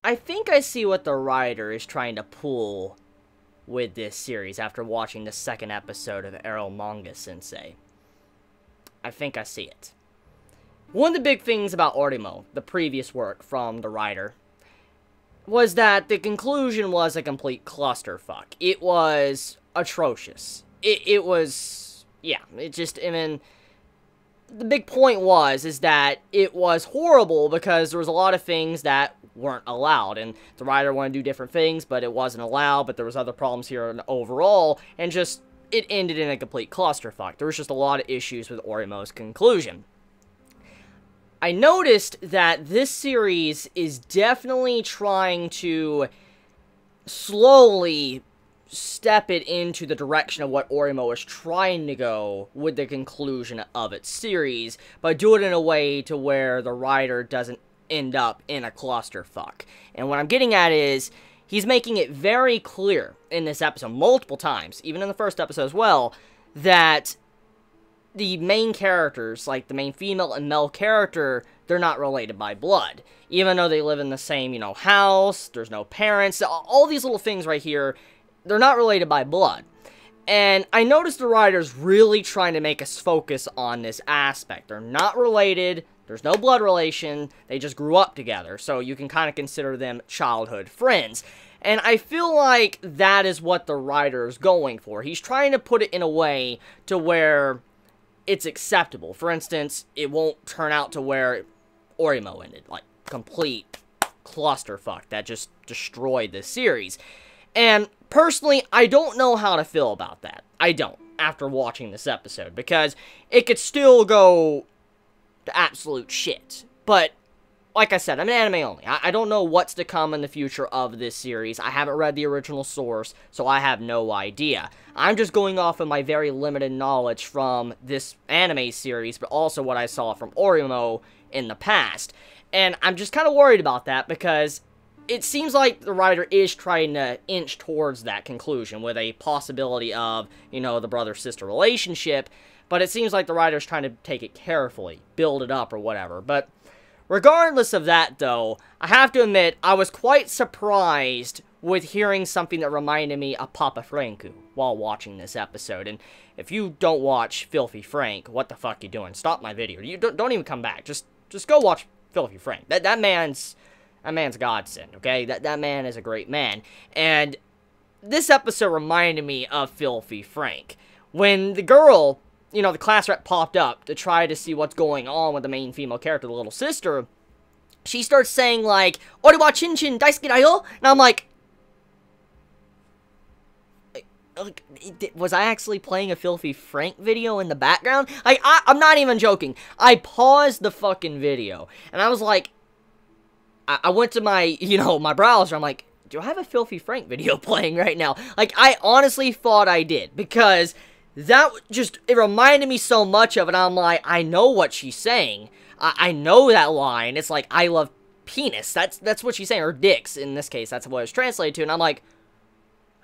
I think I see what the writer is trying to pull with this series after watching the second episode of Eromanga Sensei. I think I see it. One of the big things about Oreimo, the previous work from the writer, was that the conclusion was a complete clusterfuck. It was atrocious. It was, yeah, it just, I mean, the big point is that it was horrible because there was a lot of things that weren't allowed, and the writer wanted to do different things, but it wasn't allowed, but there was other problems here overall, and just, it ended in a complete clusterfuck. There was just a lot of issues with Oreimo's conclusion. I noticed that this series is definitely trying to slowly step it into the direction of what Oreimo is trying to go with the conclusion of its series, but do it in a way to where the writer doesn't end up in a clusterfuck. And what I'm getting at is, he's making it very clear in this episode, multiple times, even in the first episode as well, that the main characters, like the main female and male character, they're not related by blood. Even though they live in the same, you know, house, there's no parents, all these little things right here, they're not related by blood. And I noticed the writer's really trying to make us focus on this aspect. They're not related, there's no blood relation, they just grew up together, so you can kind of consider them childhood friends. And I feel like that is what the writer is going for. He's trying to put it in a way to where it's acceptable. For instance, it won't turn out to where Oreimo ended, like, complete clusterfuck that just destroyed the series. And personally, I don't know how to feel about that. I don't, after watching this episode, because it could still go to absolute shit. But, like I said, I'm an anime only. I don't know what's to come in the future of this series. I haven't read the original source, so I have no idea. I'm just going off of my very limited knowledge from this anime series, but also what I saw from Oreimo in the past. And I'm just kind of worried about that, because it seems like the writer is trying to inch towards that conclusion with a possibility of, you know, the brother-sister relationship, but it seems like the writer's trying to take it carefully, build it up or whatever. But regardless of that, though, I have to admit, I was quite surprised with hearing something that reminded me of Papa Franku while watching this episode. And if you don't watch Filthy Frank, what the fuck you doing? Stop my video. You don't even come back. Just go watch Filthy Frank. That man's godsend, okay? That man is a great man. And this episode reminded me of Filthy Frank. When the girl, you know, the class rep popped up to try to see what's going on with the main female character, the little sister, she starts saying, like, Orewa chin chin daisuki da yo? And I'm like, was I actually playing a Filthy Frank video in the background? Like, I'm not even joking. I paused the fucking video, and I was like, I went to my, you know, my browser, I'm like, do I have a Filthy Frank video playing right now? Like, I honestly thought I did, because that just, it reminded me so much of it. I'm like, I know what she's saying. I know that line. It's like, I love penis. That's what she's saying, or dicks, in this case. That's what it's translated to, and I'm like,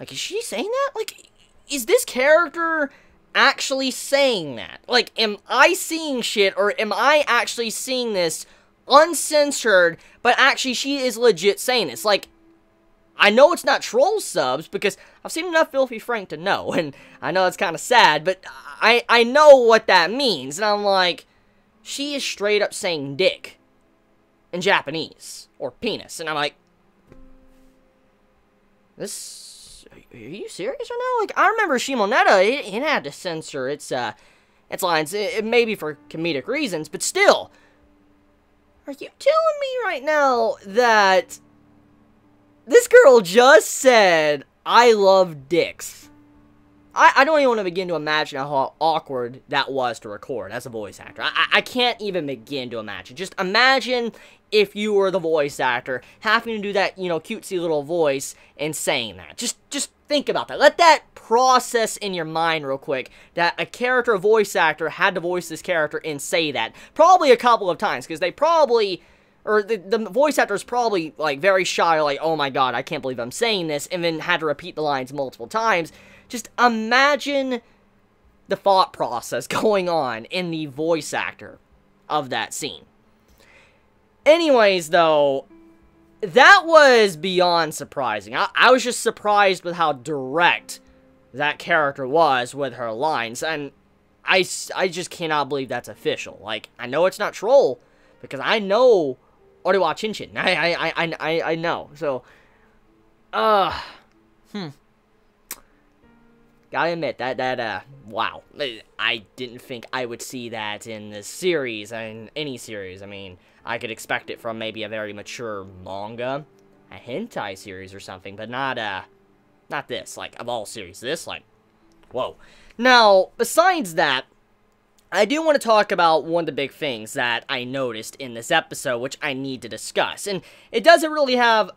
is she saying that? Like, is this character actually saying that? Like, am I seeing shit, or am I actually seeing this uncensored, but actually she is legit saying this? Like, I know it's not troll subs, because I've seen enough Filthy Frank to know, and I know it's kind of sad, but I know what that means, and I'm like, she is straight up saying dick in Japanese, or penis, and I'm like, are you serious right now? Like, I remember Shimoneta, it had to censor its lines, it may be for comedic reasons, but still, are you telling me right now that this girl just said, I love dicks? I don't even want to begin to imagine how awkward that was to record as a voice actor. I can't even begin to imagine. Just imagine if you were the voice actor, having to do that, you know, cutesy little voice and saying that. Just think about that. Let that process in your mind real quick, that a character voice actor had to voice this character and say that. Probably a couple of times, because they probably, or the voice actor is probably, like, very shy, like, oh my god, I can't believe I'm saying this, and then had to repeat the lines multiple times. Just imagine the thought process going on in the voice actor of that scene. Anyways, though, that was beyond surprising. I was just surprised with how direct that character was with her lines, and I just cannot believe that's official. Like, I know it's not troll, because I know Oreimo Chinchin. I know. So, gotta admit, wow. I didn't think I would see that in this series, in any series. I mean, I could expect it from maybe a very mature manga, a hentai series or something, but not this, like, of all series. This, like, whoa. Now, besides that, I do want to talk about one of the big things that I noticed in this episode, which I need to discuss. And it doesn't really have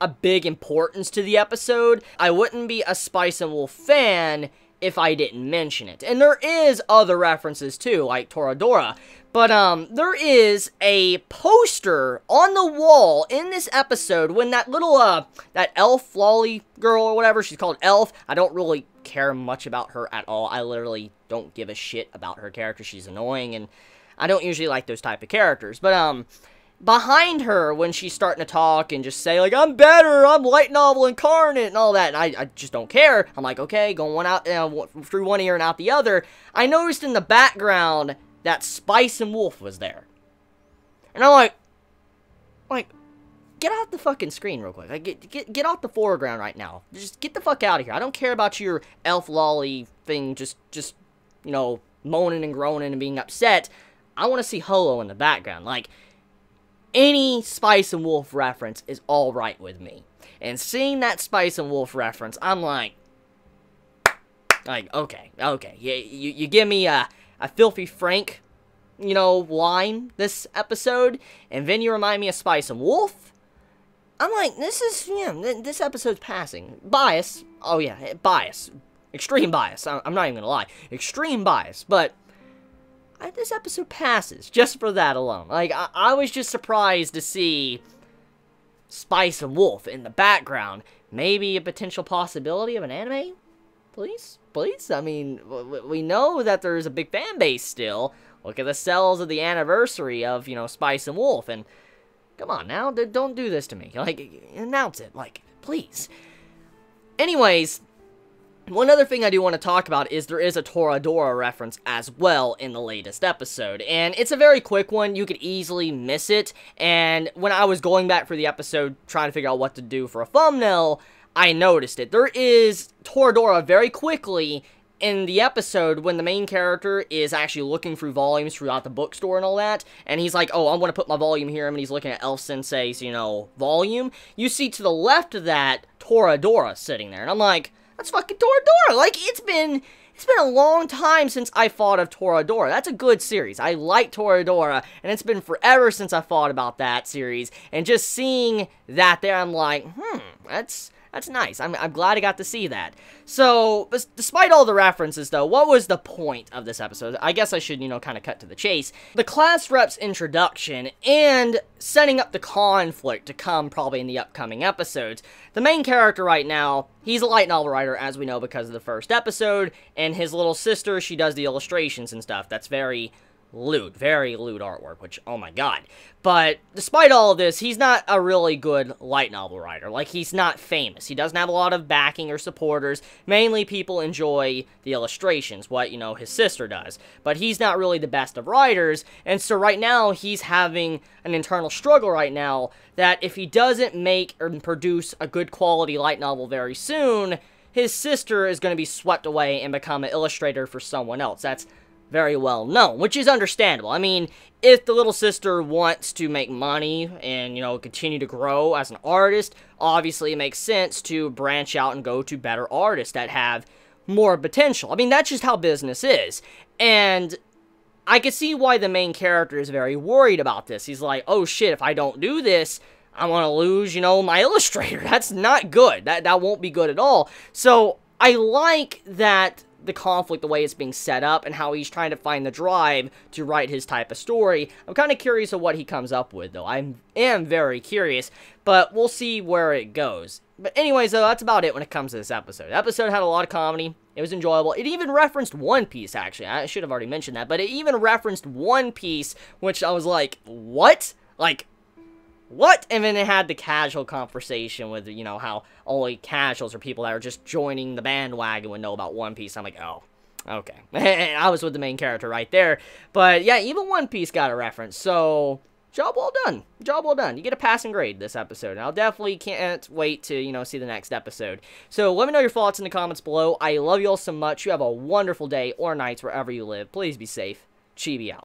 a big importance to the episode. I wouldn't be a Spice and Wolf fan if I didn't mention it. And there is other references too, like Toradora. But there is a poster on the wall in this episode when that little, that elf lolly girl or whatever, she's called Elf. I don't really care much about her at all. I literally don't give a shit about her character. She's annoying, and I don't usually like those type of characters. But, behind her, when she's starting to talk and just say, like, I'm better, I'm light novel incarnate, and all that, and I just don't care. I'm like, okay, going one out, through one ear and out the other. I noticed in the background that Spice and Wolf was there. And I'm like, get out the fucking screen real quick. Like, get off the foreground right now. Just get the fuck out of here. I don't care about your elf lolly thing, just, you know, moaning and groaning and being upset. I want to see Holo in the background. Like, any Spice and Wolf reference is alright with me. And seeing that Spice and Wolf reference, I'm like, okay. You give me a Filthy Frank, you know, line this episode, and then you remind me of Spice and Wolf. I'm like, this episode's passing. Bias. Oh yeah, bias. Extreme bias. I'm not even gonna lie. Extreme bias. But this episode passes just for that alone. Like, I was just surprised to see Spice and Wolf in the background. Maybe a potential possibility of an anime? Please? I mean, we know that there's a big fan base still. Look at the sales of the anniversary of, you know, Spice and Wolf, and come on now, don't do this to me. Like, announce it, like, please. Anyways, one other thing I do want to talk about is there is a Toradora reference as well in the latest episode, and it's a very quick one. You could easily miss it, and when I was going back for the episode trying to figure out what to do for a thumbnail, I noticed it. There is Toradora very quickly in the episode when the main character is actually looking through volumes throughout the bookstore and all that, and he's like, oh, I'm going to put my volume here, and he's looking at Elf Sensei's, you know, volume. You see to the left of that, Toradora sitting there, and I'm like, that's fucking Toradora! Like, it's been a long time since I thought of Toradora. That's a good series. I like Toradora, and it's been forever since I thought about that series, and just seeing that there, I'm like, that's nice. I'm glad I got to see that. So, despite all the references, though, what was the point of this episode? I guess I should, you know, kind of cut to the chase. The class rep's introduction and setting up the conflict to come probably in the upcoming episodes. The main character right now, he's a light novel writer, as we know because of the first episode, and his little sister, she does the illustrations and stuff. That's very very lewd artwork, which, oh my god. But, despite all of this, he's not a really good light novel writer. Like, he's not famous. He doesn't have a lot of backing or supporters. Mainly, people enjoy the illustrations, what, you know, his sister does. But he's not really the best of writers, and so right now, he's having an internal struggle right now, that if he doesn't make or produce a good quality light novel very soon, his sister is going to be swept away and become an illustrator for someone else. That's very well known, which is understandable. I mean, if the little sister wants to make money and, you know, continue to grow as an artist, obviously it makes sense to branch out and go to better artists that have more potential. I mean, that's just how business is. And I can see why the main character is very worried about this. He's like, oh shit, if I don't do this, I'm gonna lose, you know, my illustrator. That's not good. That won't be good at all. So, I like that the conflict, the way it's being set up, and how he's trying to find the drive to write his type of story. I'm kind of curious of what he comes up with, though. I am very curious, but we'll see where it goes. But anyways, though, that's about it when it comes to this episode. The episode had a lot of comedy. It was enjoyable. It even referenced One Piece, actually. I should have already mentioned that, but it even referenced One Piece, which I was like, what? Like, what? And then it had the casual conversation with, you know, how only casuals or people that are just joining the bandwagon would know about One Piece. I'm like, oh, okay. And I was with the main character right there. But yeah, even One Piece got a reference. So, job well done. Job well done. You get a passing grade this episode. And I'll definitely can't wait to, you know, see the next episode. So, let me know your thoughts in the comments below. I love you all so much. You have a wonderful day or nights wherever you live. Please be safe. Chibi out.